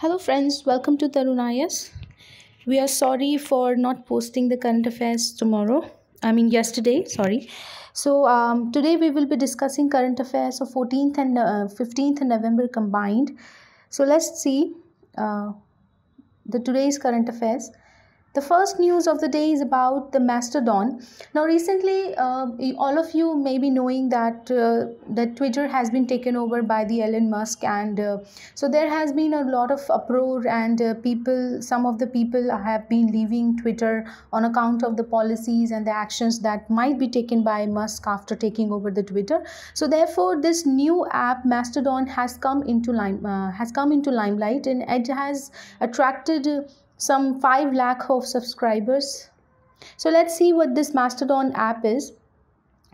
Hello friends, welcome to Tarunayas. We are sorry for not posting the current affairs yesterday, sorry. Today we will be discussing current affairs of 14th and 15th November combined. So let's see today's current affairs. The first news of the day is about the Mastodon. Now, recently, all of you may be knowing that that Twitter has been taken over by the Elon Musk, and so there has been a lot of uproar, and some of the people have been leaving Twitter on account of the policies and the actions that might be taken by Musk after taking over the Twitter. So, therefore, this new app Mastodon has come into limelight, and it has attracted some 5 lakh of subscribers. So let's see what this Mastodon app is.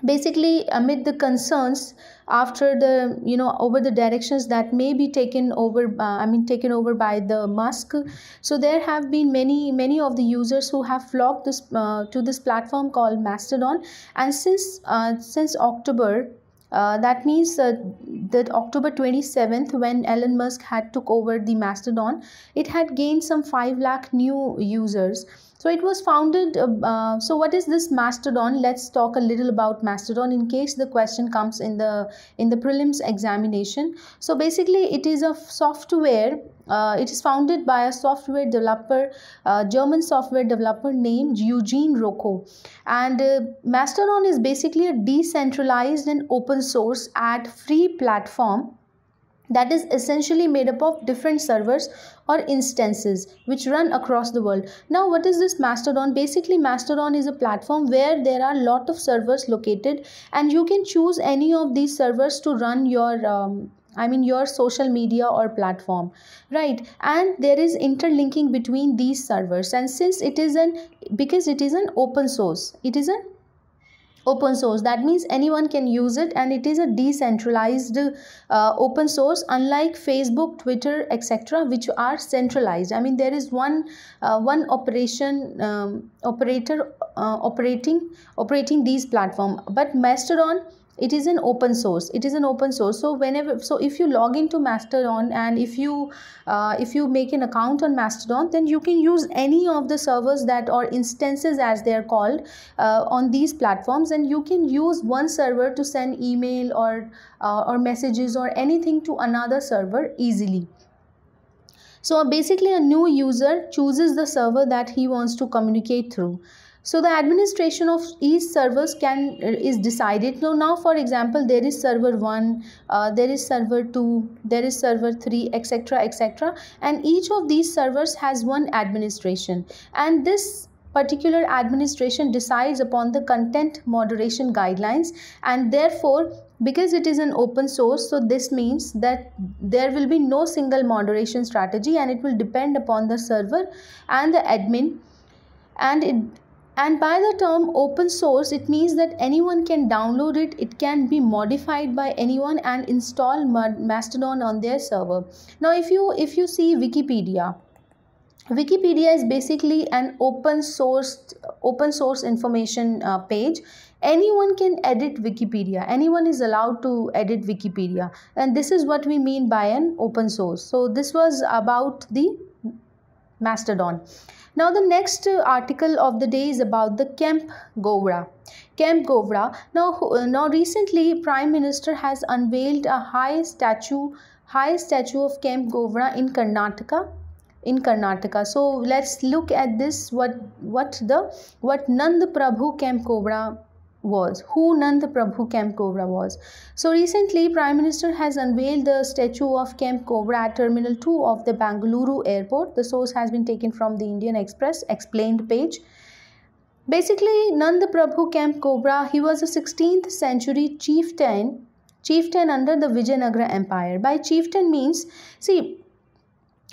Basically, amid the concerns after the over the directions that may be taken over by the Musk, so there have been many of the users who have flocked to this platform called Mastodon, and since October. That means that October 27th, when Elon Musk had took over the Mastodon, it had gained some 5 lakh new users. So it was founded. So what is this Mastodon? Let's talk a little about Mastodon in case the question comes in the prelims examination. So basically, it is a software. It is founded by a software developer, German software developer named Eugene Rocco. And Mastodon is basically a decentralized and open source ad-free platform that is essentially made up of different servers or instances which run across the world. Now, what is this Mastodon? Basically, Mastodon is a platform where there are a lot of servers located, and you can choose any of these servers to run your social media or platform, right? And there is interlinking between these servers, and since it is an open source, that means anyone can use it, and it is a decentralized open source, unlike Facebook, Twitter, etc., which are centralized. I mean, there is one operator operating these platform, but Mastodon, it is an open source. So if you log into Mastodon, and if you make an account on Mastodon, then you can use any of the servers that, or instances as they are called, on these platforms, and you can use one server to send email or messages or anything to another server easily. So basically, a new user chooses the server that he wants to communicate through. So the administration of each servers is decided. Now, for example, there is server 1, there is server 2, there is server 3, etc., and each of these servers has one administration, and this particular administration decides upon the content moderation guidelines, and therefore, because it is an open source, so this means that there will be no single moderation strategy, and it will depend upon the server and the admin. And by the term open source, it means that anyone can download it, it can be modified by anyone and install Mastodon on their server. Now, if you see Wikipedia is basically an open source information page. Anyone can edit Wikipedia. Anyone is allowed to edit Wikipedia, and this is what we mean by an open source. So this was about the Mastodon. Now, the next article of the day is about the Kempegowda. Now recently, Prime Minister has unveiled a high statue of Kempegowda in Karnataka. So let's look at this. What Nand Prabhu Kempegowda was. Who Nand Prabhu Kempegowda was. So recently, Prime Minister has unveiled the statue of Kempegowda at Terminal 2 of the Bengaluru airport. The source has been taken from the Indian Express explained page. Basically, Nand Prabhu Kempegowda, he was a 16th century chieftain under the Vijayanagara Empire. By chieftain means, see,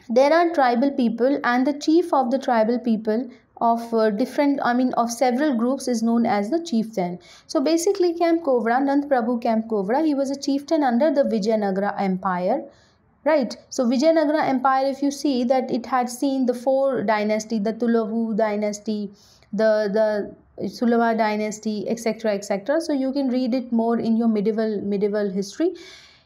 there are tribal people, and the chief of the tribal people of several groups is known as the chieftain. So basically, Nand Prabhu Kempegowda, he was a chieftain under the Vijayanagara Empire, right? So Vijayanagara Empire, if you see that, it had seen the 4 dynasty, the Tulavu dynasty, the Sulava dynasty, etc. So you can read it more in your medieval history.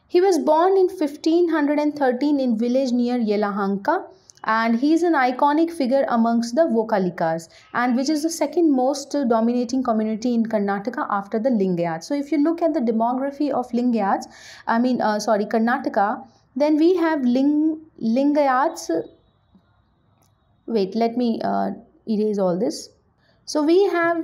He was born in 1513 in village near Yelahanka, and he is an iconic figure amongst the Vokalikas, and which is the second most dominating community in Karnataka after the Lingayats. So if you look at the demography of Karnataka, then we have Lingayats. Wait, let me erase all this. So we have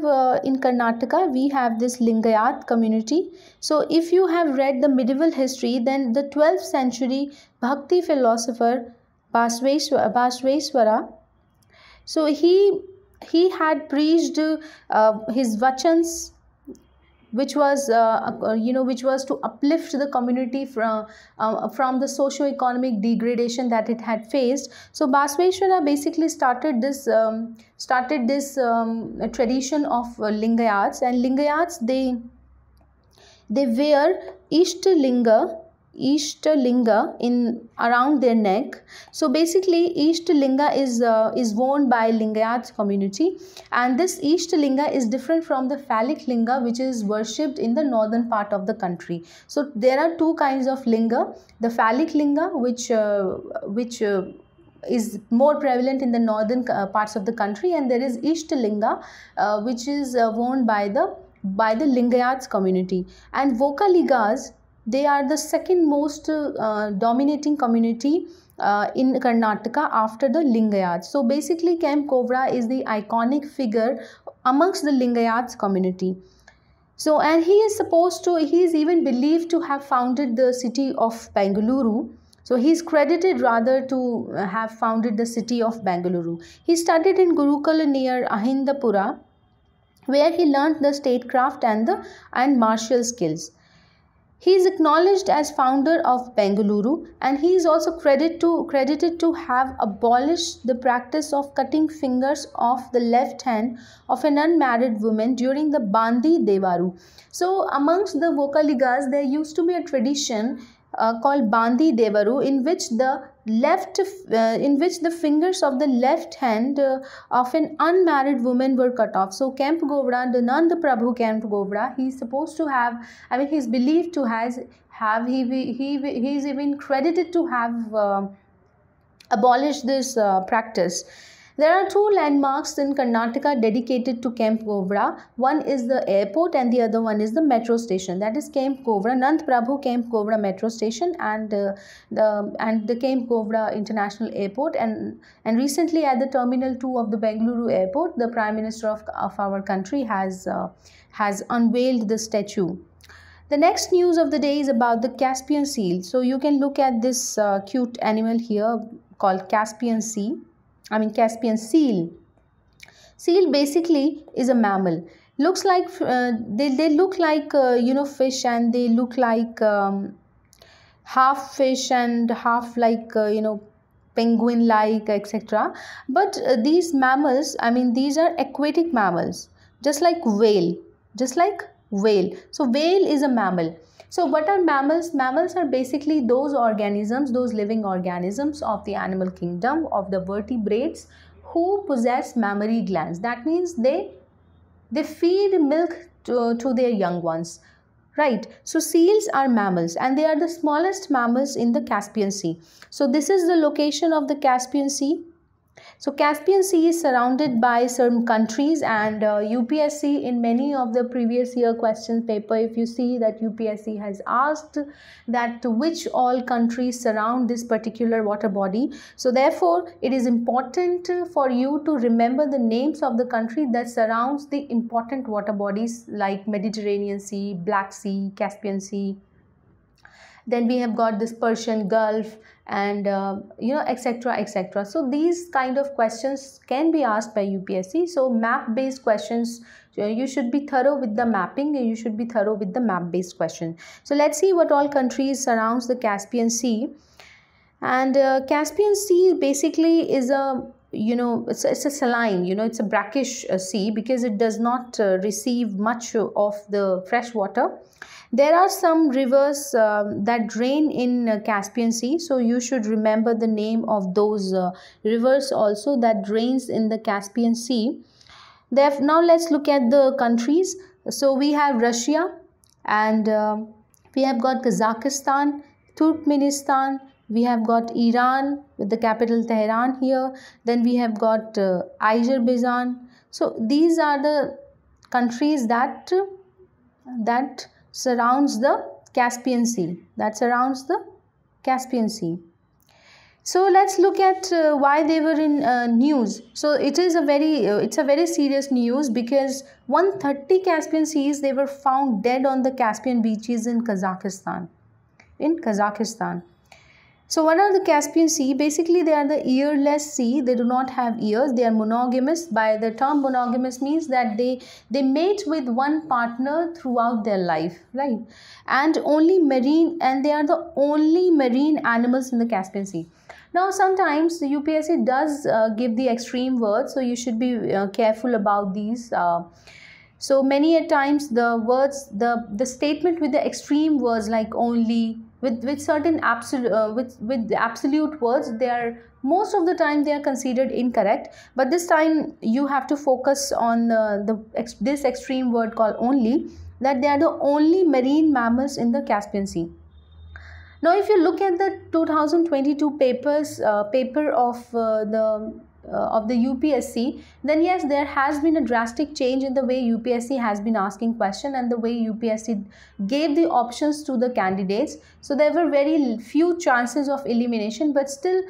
in Karnataka, we have this Lingayat community. So if you have read the medieval history, then the 12th century Bhakti philosopher Basveswara, so he had preached his vachans, which was to uplift the community from the socio-economic degradation that it had faced. So Basveshwara basically started this tradition of Lingayats, and Lingayats, they wear Ishtalinga in around their neck. So basically Ishtalinga is worn by Lingayat community, and this Ishtalinga is different from the phallic linga which is worshipped in the northern part of the country. So there are two kinds of linga: the phallic linga, which is more prevalent in the northern parts of the country, and there is Ishtalinga, which is worn by the Lingayats community. And Vokaligas, they are the second most dominating community in Karnataka after the Lingayats. So basically Kempegowda is the iconic figure amongst the Lingayats community. So, and he is even believed to have founded the city of Bengaluru. So he is credited rather to have founded the city of Bengaluru. He studied in Gurukul near Ahindapura, where he learnt the statecraft and martial skills. He is acknowledged as founder of Bengaluru, and he is also credited to have abolished the practice of cutting fingers off the left hand of an unmarried woman during the Bandi Devaru. So amongst the Vokaligas, there used to be a tradition called Bandi Devaru, in which the fingers of the left hand of an unmarried woman were cut off. So Kempegowda, the Nanda Prabhu Kempegowda, he is supposed to have, he is believed to he is even credited to have abolished this practice. There are two landmarks in Karnataka dedicated to Kempegowda. One is the airport and the other one is the metro station. That is Kempegowda, Nand Prabhu Kempegowda metro station, and the Kempegowda International Airport. And recently at the Terminal 2 of the Bengaluru Airport, the Prime Minister of our country has unveiled the statue. The next news of the day is about the Caspian seal. So you can look at this cute animal here called Caspian seal. Seal basically is a mammal. Looks like they look like fish, and they look like half fish and half like penguin like, etc. But these mammals, these are aquatic mammals, just like whale. So whale is a mammal. So what are mammals? Mammals are basically those living organisms of the animal kingdom, of the vertebrates, who possess mammary glands. That means they feed milk to their young ones, right? So seals are mammals, and they are the smallest mammals in the Caspian Sea. So this is the location of the Caspian Sea. So Caspian Sea is surrounded by certain countries, and UPSC in many of the previous year question paper, if you see that UPSC has asked that which all countries surround this particular water body. So therefore it is important for you to remember the names of the country that surrounds the important water bodies like Mediterranean Sea, Black Sea, Caspian Sea. Then we have got this Persian Gulf, and etc. So these kind of questions can be asked by UPSC. So map based questions, you should be thorough with the mapping, and you should be thorough with the map based question. So let's see what all countries surrounds the Caspian Sea. And Caspian Sea basically is it's a saline, it's a brackish sea, because it does not receive much of the fresh water. There are some rivers that drain in Caspian Sea, so you should remember the name of those rivers also that drains in the Caspian Sea. Now let's look at the countries. So we have Russia, and we have got Kazakhstan, Turkmenistan, we have got Iran with the capital Tehran here, then we have got Azerbaijan. So these are the countries that surrounds the Caspian Sea, So let's look at why they were in news. So it is it's a very serious news, because 130 Caspian Seas, they were found dead on the Caspian beaches in Kazakhstan. So what are the Caspian Sea? Basically, they are the earless sea. They do not have ears. They are monogamous. By the term monogamous means that they mate with one partner throughout their life, right? And they are the only marine animals in the Caspian Sea. Now, sometimes the UPSC does give the extreme words, so you should be careful about these. So many a times the words, the statement with the extreme words like only, with certain with absolute words, they are most of the time they are considered incorrect. But this time you have to focus on this extreme word called only, that they are the only marine mammals in the Caspian Sea. Now, if you look at the 2022 paper of the UPSC, then yes, there has been a drastic change in the way UPSC has been asking questions and the way UPSC gave the options to the candidates. So there were very few chances of elimination, but still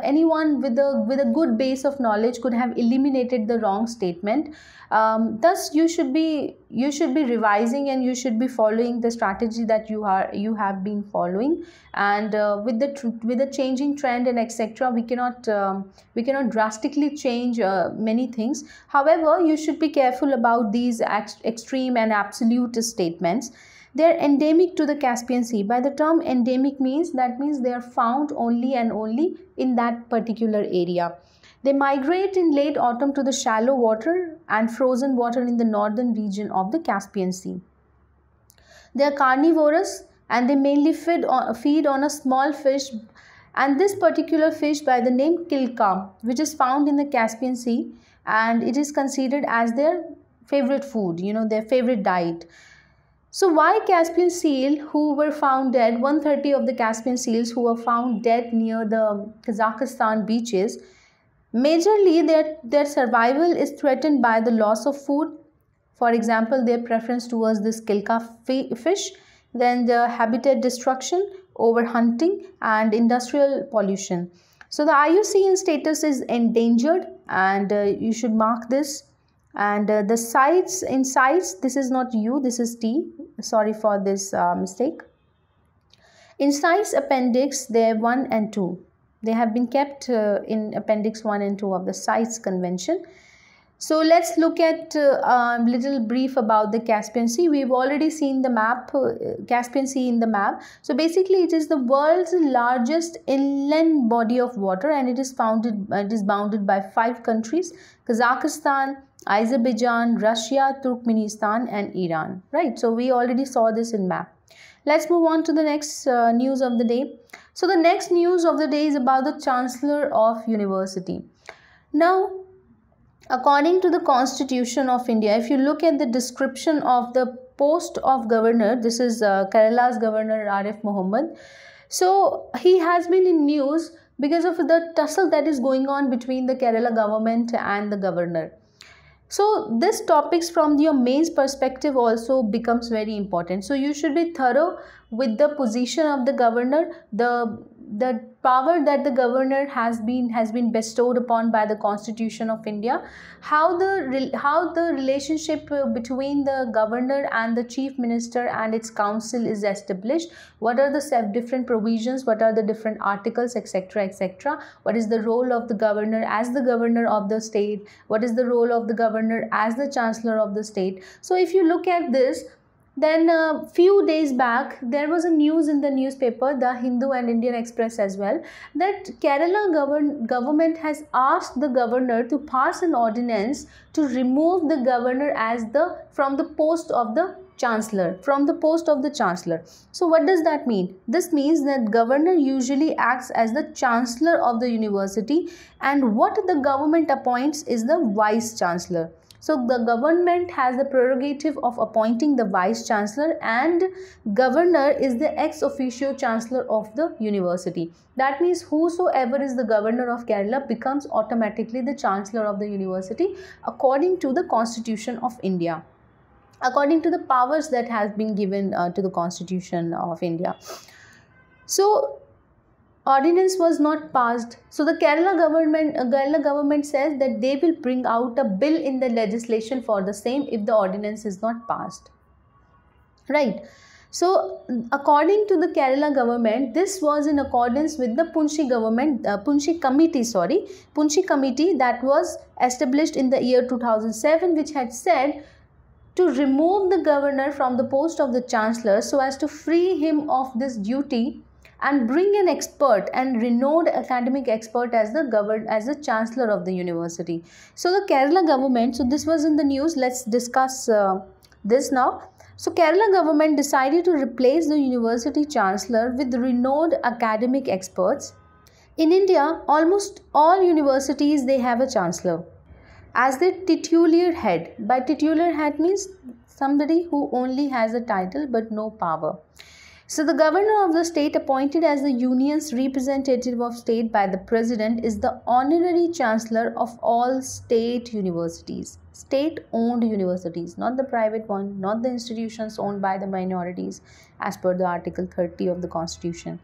anyone with a good base of knowledge could have eliminated the wrong statement. Thus you should be revising, and you should be following the strategy that you have been following. And with the changing trend and etc., we cannot drastically change many things. However, you should be careful about these extreme and absolute statements. They are endemic to the Caspian Sea. By the term endemic means they are found only and only in that particular area. They migrate in late autumn to the shallow water and frozen water in the northern region of the Caspian Sea. They are carnivorous, and they mainly feed on a small fish, and this particular fish by the name kilka, which is found in the Caspian Sea, and it is considered as their favorite food, their favorite diet. So why Caspian seal who were found dead, 130 of the Caspian seals who were found dead near the Kazakhstan beaches? Majorly, their survival is threatened by the loss of food. For example, their preference towards this kilka fish, then the habitat destruction, overhunting, and industrial pollution. So the IUCN status is endangered, and you should mark this. And the sites, this is not U, this is T. Sorry for this mistake. In CITES appendix, they are 1 and 2. They have been kept in appendix 1 and 2 of the CITES convention. So let's look at a little brief about the Caspian Sea. We've already seen the map, Caspian Sea in the map. So basically it is the world's largest inland body of water, and it is bounded by 5 countries: Kazakhstan, Azerbaijan, Russia, Turkmenistan, and Iran. Right, so we already saw this in map. Let's move on to the next news of the day. So the next news of the day is about the Chancellor of University. Now, according to the Constitution of India, if you look at the description of the post of governor, this is Kerala's Governor Arif Mohammed. So he has been in news because of the tussle that is going on between the Kerala government and the governor. So this topics from your mains perspective also becomes very important. So you should be thorough with the position of the governor, the power that the governor has been bestowed upon by the Constitution of India, how the relationship between the governor and the chief minister and its council is established, what are the different provisions, what are the different articles, etc., etc. What is the role of the governor as the governor of the state, what is the role of the governor as the chancellor of the state. So if you look at this, then a few days back, there was a news in the newspaper, the Hindu and Indian Express as well, that Kerala government has asked the governor to pass an ordinance to remove the governor from the post of the chancellor, So what does that mean? This means that governor usually acts as the chancellor of the university, and what the government appoints is the vice chancellor. So the government has the prerogative of appointing the vice chancellor, and governor is the ex officio chancellor of the university. That means whosoever is the governor of Kerala becomes automatically the chancellor of the university according to the Constitution of India, according to the powers that has been given to the Constitution of India. So ordinance was not passed. So the Kerala government says that they will bring out a bill in the legislation for the same if the ordinance is not passed. Right. So according to the Kerala government, this was in accordance with the Punchi committee that was established in the year 2007, which had said to remove the governor from the post of the chancellor so as to free him of this duty and bring an expert and renowned academic expert as the chancellor of the university. So the Kerala government, so this was in the news, let's discuss this now. So Kerala government decided to replace the university chancellor with renowned academic experts. In India, almost all universities, they have a chancellor as the titular head. By titular head means somebody who only has a title but no power. So the governor of the state, appointed as the union's representative of state by the president, is the honorary chancellor of all state universities, state-owned universities, not the private one, not the institutions owned by the minorities as per the Article 30 of the Constitution.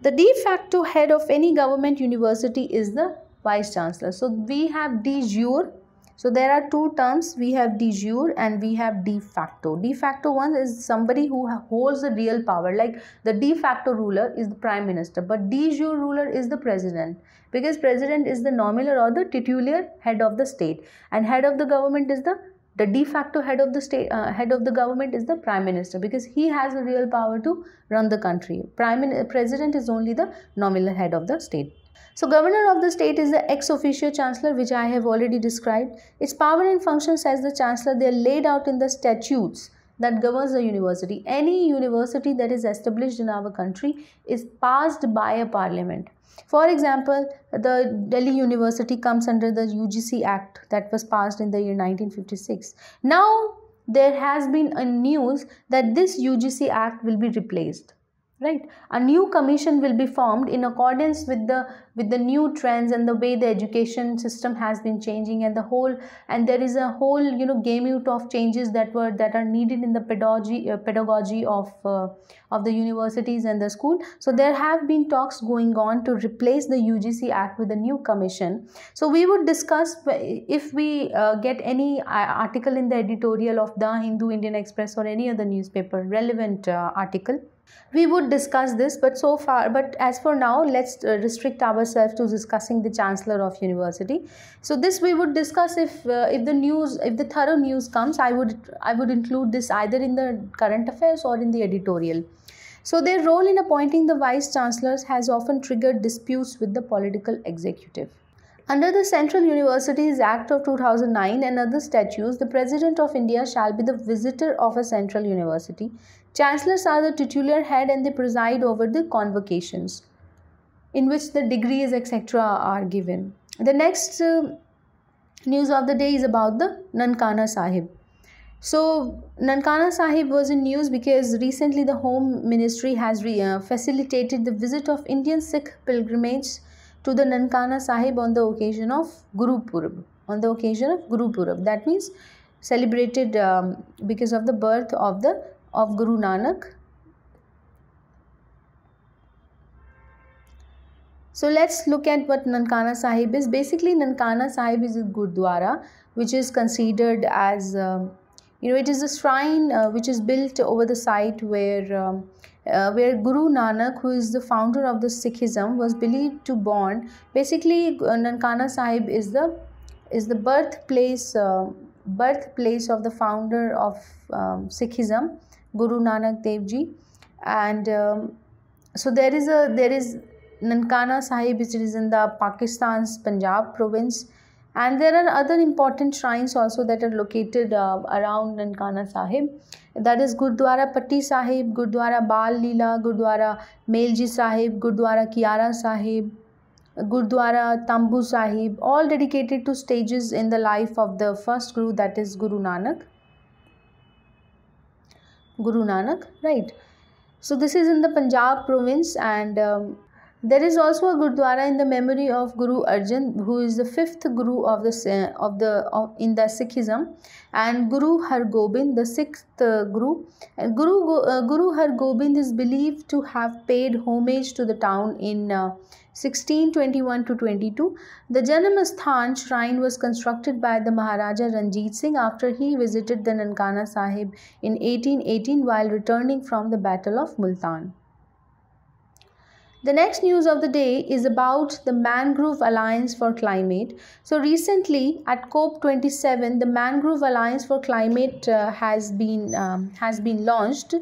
The de facto head of any government university is the vice chancellor. So we have de jure. So there are two terms, we have de jure and we have de facto. De facto one is somebody who holds the real power, like the de facto ruler is the prime minister, but de jure ruler is the president, because president is the nominal or the titular head of the state, and head of the government is the de facto head of the state, head of the government is the prime minister, because he has the real power to run the country. President is only the nominal head of the state. So governor of the state is the ex officio chancellor, which I have already described. Its power and functions as the chancellor, they are laid out in the statutes that governs the university. Any university that is established in our country is passed by a parliament. For example, the Delhi University comes under the UGC Act that was passed in the year 1956. Now there has been a news that this UGC Act will be replaced. Right, a new commission will be formed in accordance with the new trends and the way the education system has been changing, and there is a whole gamut of changes that are needed in the pedagogy of the universities and the school. So there have been talks going on to replace the UGC Act with a new commission. So we would discuss if we get any article in the editorial of The Hindu, Indian Express or any other newspaper relevant article. We would discuss this, but as for now, let's restrict ourselves to discussing the chancellor of university. So this we would discuss if the thorough news comes. I would include this either in the current affairs or in the editorial. So their role in appointing the vice chancellors has often triggered disputes with the political executive. Under the Central Universities Act of 2009 and other statutes, the President of India shall be the visitor of a central university. Chancellors are the titular head and they preside over the convocations in which the degrees etc. are given. The next news of the day is about the Nankana Sahib. So Nankana Sahib was in news because recently the Home Ministry has facilitated the visit of Indian Sikh pilgrimage to the Nankana Sahib on the occasion of gurupurab. That means celebrated because of the birth of Guru Nanak. So let's look at what Nankana Sahib is. Basically, Nankana Sahib is a Gurdwara which is considered as it is a shrine which is built over the site where Guru Nanak, who is the founder of the Sikhism, was believed to born. Basically, Nankana Sahib is the birthplace of the founder of Sikhism, Guru Nanak Dev Ji. And so there is Nankana Sahib, which is in the Pakistan's Punjab province, and there are other important shrines also that are located around Nankana Sahib. That is Gurdwara Patti Sahib, Gurdwara Bal Leela, Gurdwara Melji Sahib, Gurdwara Kiara Sahib, Gurdwara, Tambu Sahib, all dedicated to stages in the life of the first Guru, that is Guru Nanak. Guru Nanak, right? So this is in the Punjab province, and there is also a Gurdwara in the memory of Guru Arjan, who is the fifth Guru of in the Sikhism, and Guru Har Gobind, the sixth Guru. And Guru Har Gobind is believed to have paid homage to the town in 1621 to 22. The Janamasthan shrine was constructed by the Maharaja Ranjit Singh after he visited the Nankana Sahib in 1818 while returning from the Battle of Multan. The next news of the day is about the Mangrove Alliance for Climate. So recently at COP27, the Mangrove Alliance for Climate has been launched.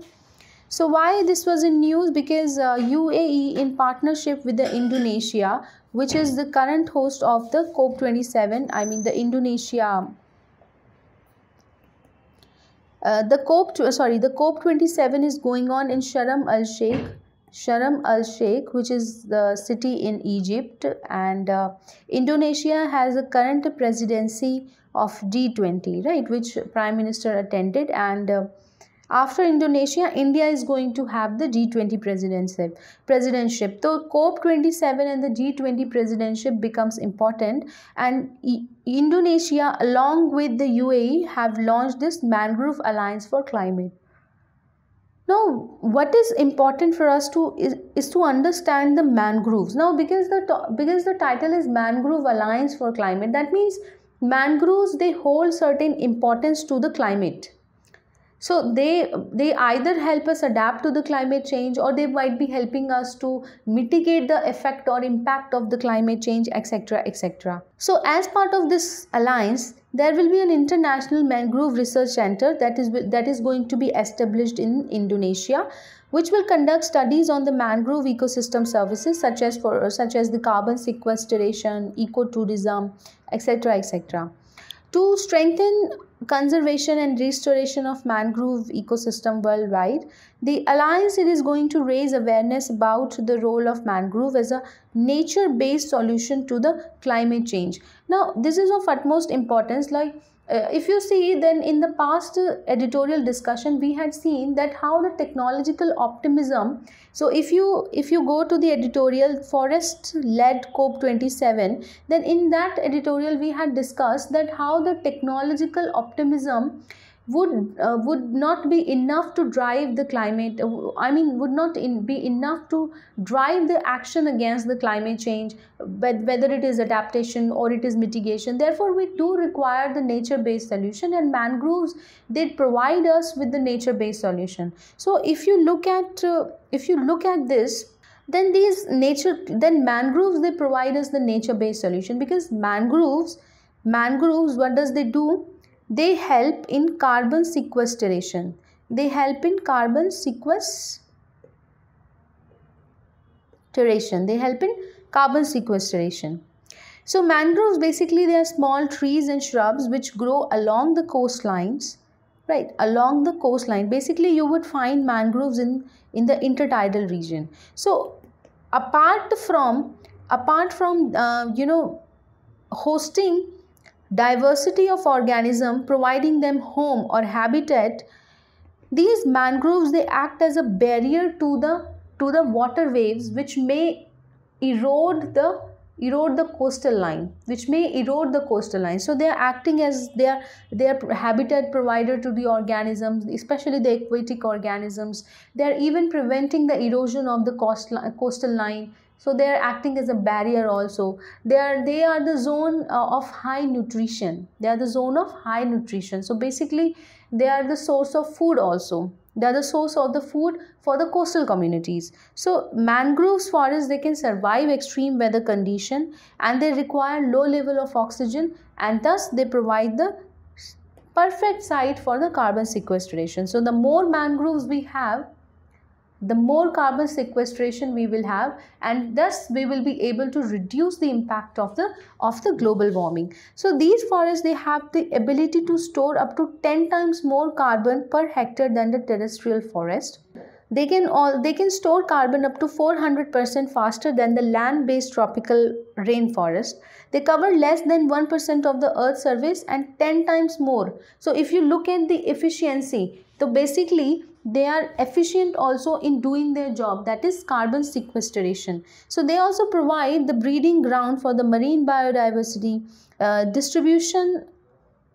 So why this was in news? Because UAE, in partnership with the Indonesia, which is the current host of the COP27, I mean the Indonesia, the COP27 is going on in Sharm el Sheikh, which is the city in Egypt, and Indonesia has a current presidency of G20, right, which Prime Minister attended, and after Indonesia, India is going to have the G20 presidentship. So COP27 and the G20 presidentship becomes important, and Indonesia along with the UAE have launched this Mangrove Alliance for Climate. Now, what is important for us is to understand the mangroves. Now, because the title is Mangrove Alliance for Climate, that means mangroves, they hold certain importance to the climate. So they either help us adapt to the climate change, or they might be helping us to mitigate the effect or impact of the climate change, etc., etc. So as part of this alliance, there will be an international mangrove research center that is going to be established in Indonesia, which will conduct studies on the mangrove ecosystem services such as the carbon sequestration, ecotourism, etc., etc. To strengthen conservation and restoration of mangrove ecosystem worldwide, the alliance is going to raise awareness about the role of mangrove as a nature-based solution to the climate change. Now, this is of utmost importance. Like if you see, then in the past editorial discussion, we had seen that how the technological optimism. So if you go to the editorial forest-led COP27, then in that editorial we had discussed that how the technological optimism would not be enough to drive the climate, would not be enough to drive the action against the climate change, but whether it is adaptation or it is mitigation. Therefore, we do require the nature-based solution, and mangroves did provide us with the nature-based solution. So if you look at this, then mangroves, they provide us the nature-based solution, because mangroves, what does they do? They help in carbon sequestration. They help in carbon sequestration. So mangroves, basically they are small trees and shrubs which grow along the coastlines, right? Along the coastline. Basically you would find mangroves in the intertidal region. So apart from hosting diversity of organism, providing them home or habitat, these mangroves, they act as a barrier to the water waves, which may erode the coastal line, so they are acting as their habitat provider to the organisms, especially the aquatic organisms. They are even preventing the erosion of the coastal line. So they are acting as a barrier also. They are the zone of high nutrition. So basically they are the source of food also. They are the source of the food for the coastal communities. So mangroves forests, they can survive extreme weather condition, and they require low level of oxygen, and thus they provide the perfect site for the carbon sequestration. So the more mangroves we have, the more carbon sequestration we will have, and thus we will be able to reduce the impact of the global warming. So these forests, they have the ability to store up to 10 times more carbon per hectare than the terrestrial forest. They can store carbon up to 400% faster than the land-based tropical rainforest. They cover less than 1% of the Earth's surface and 10 times more. So if you look at the efficiency, so basically they are efficient also in doing their job, that is carbon sequestration. So they also provide the breeding ground for the marine biodiversity. Distribution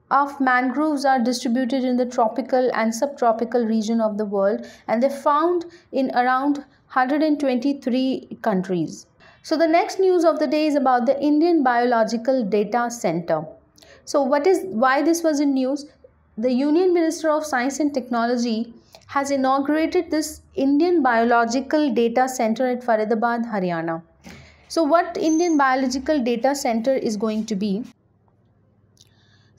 of mangroves are distributed in the tropical and subtropical region of the world, and they're found in around 123 countries. So the next news of the day is about the Indian Biological Data Center. So why this was in news? The Union Minister of Science and Technology has inaugurated this Indian Biological Data Center at Faridabad, Haryana. So what Indian Biological Data Center is going to be?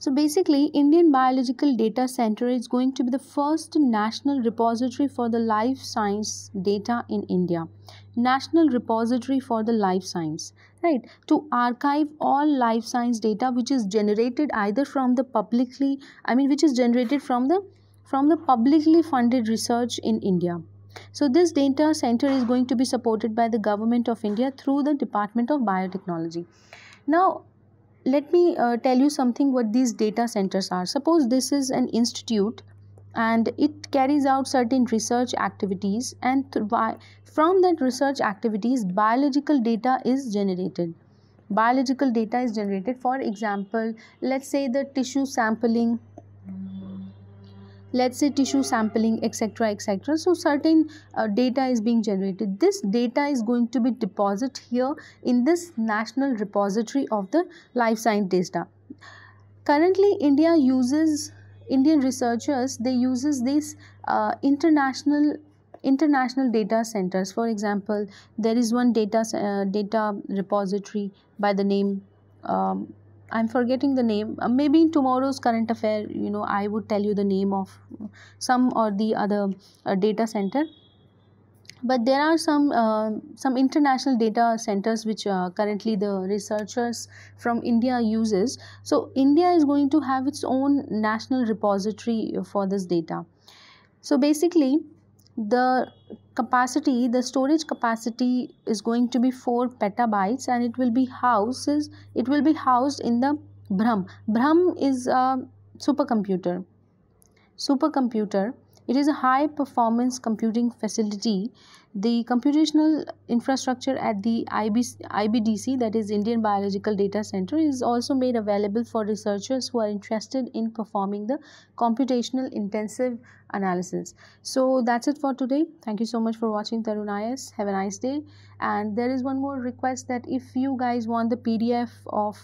So basically, Indian Biological Data Center is going to be the first national repository for the life science data in India. National repository for the life science, right? To archive all life science data which is generated either from the which is generated from the publicly funded research in India. So this data center is going to be supported by the Government of India through the Department of Biotechnology. Now, let me tell you something what these data centers are. Suppose this is an institute and it carries out certain research activities, and from that research activities biological data is generated. Biological data is generated. For example, let's say the tissue sampling, etc., etc. So certain data is being generated. This data is going to be deposited here in this national repository of the life science data. Currently Indian researchers, they uses these international data centers. For example, there is one data repository by the name, I'm forgetting the name. Maybe in tomorrow's current affair, I would tell you the name of some or the other data center. But there are some international data centers which currently the researchers from India uses. So India is going to have its own national repository for this data. So basically, the storage capacity is going to be 4 petabytes, and it will be housed in the BRAHM. BRAHM is a supercomputer. It is a high performance computing facility. The computational infrastructure at the IBDC, that is Indian Biological Data Center, is also made available for researchers who are interested in performing the computational intensive analysis. So that's it for today. Thank you so much for watching Tarun IS. Have a nice day. And there is one more request, that if you guys want the PDF of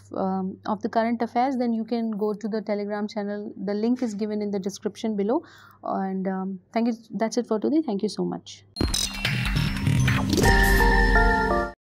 the current affairs, then you can go to the Telegram channel. The link is given in the description below. And thank you. That's it for today. Thank you so much.